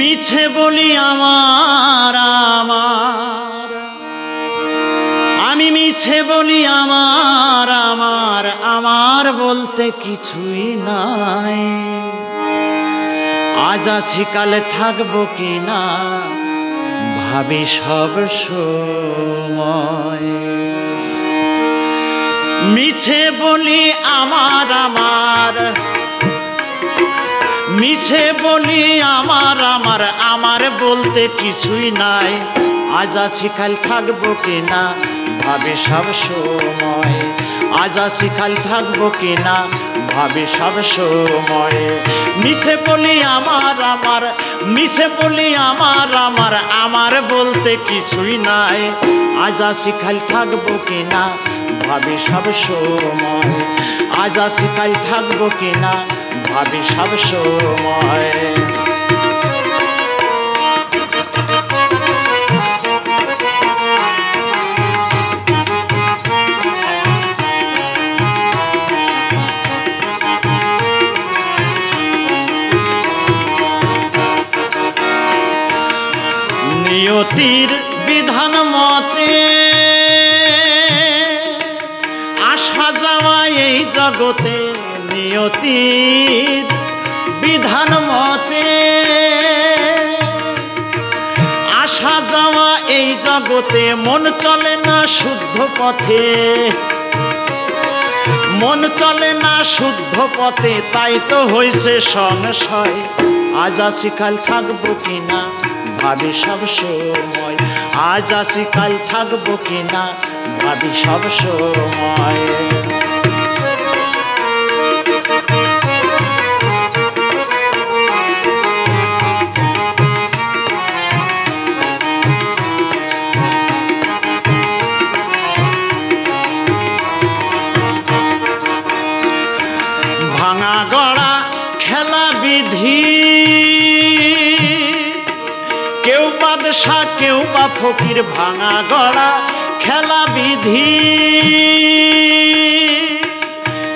মিছে বলি আমার আমার, আমি মিছে বলি আমার আমার, আমার বলতে কিছুই নাই। আজ আছি কালে থাকবো কিনা ভাবি সব সময়। মিছে বলি আমার আমার, মিছে বলি আমার আমার, আমার বলতে কিছুই নাই। আজ আছি কাল থাকবো কিনা ভাবি সব সময়। আজ আছি কাল থাকবো কিনা ভাবি সব সময়। মিছে বলি আমার আমার, মিছে বলি আমার আমার, আমার বলতে কিছুই নাই। আজ আছি কাল থাকবো কিনা ভাবি সব সময়। আজ আছি কাল থাকবো কিনা ভাবি সব সময়। নিয়তির বিধান মতে আসা যাওয়া এই জগতে, নিয়তির বিধান মতে আসা যাওয়া এই জগতে। মন চলে না শুদ্ধ পথে, মন চলে না শুদ্ধ পথে, তাই তো হয়েছে সংশয়। আজ আছি কাল থাকবো কিনা ভাবি সব সময়। আজ আছি কাল থাকবো কিনা ভাবি সব সময়। ভাঙা গড়া খেলা বিধি, কেউ বাদশা কেউ বা ফকির। ভাঙা গড়া খেলা বিধি,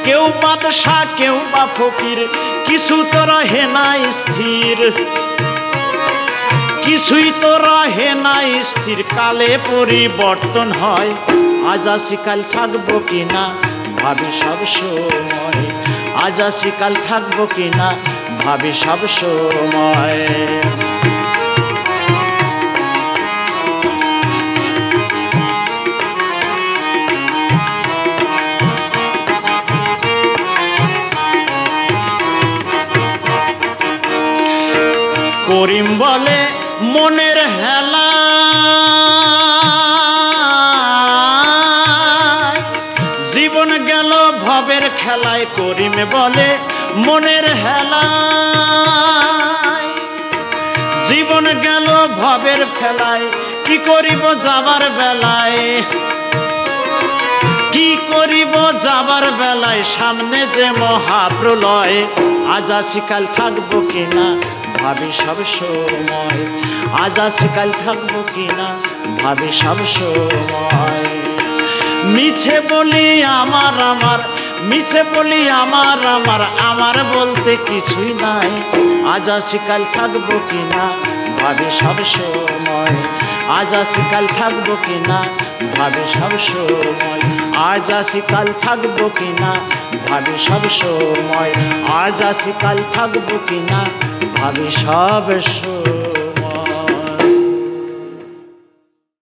কেউ বাদশা কেউ বা ফকির। কিছু তো রহে না স্থির, কিছুই তো রহে না স্থির। কালে পরিবর্তন হয়। আজ আছি কাল থাকবো কিনা ভাবি সব সময়। আজ আছি কাল থাকবো কিনা ভাবি সব সময়। করিম বলে মনের হেলা, জীবন গেল ভবের খেলায়। করিম বলে মনের হেলা, জীবন গেল ভবের খেলায়। কি করিব যাবার বেলায়, কি করিব যাবার বেলায়, সামনে যে মহাপ্রলয়। আজ আছি কাল থাকবো কিনা ভাবি সব সময়। আজ আছি কাল থাকবো কিনা ভাবি সব সময়। মিছে বলি আমার আমার, মিছে বলি আমার আমার, আমার বলতে কিছুই নাই। আজ আছি কাল থাকবো কিনা ভাবি সব সময়। আজ আছি কাল থাকবো কিনা ভাবি সব সময়। আজ আছি কাল থাকবো কিনা ভাবি সব সময়। আজ আছি কাল থাকবো কিনা ভাবি সব সময়।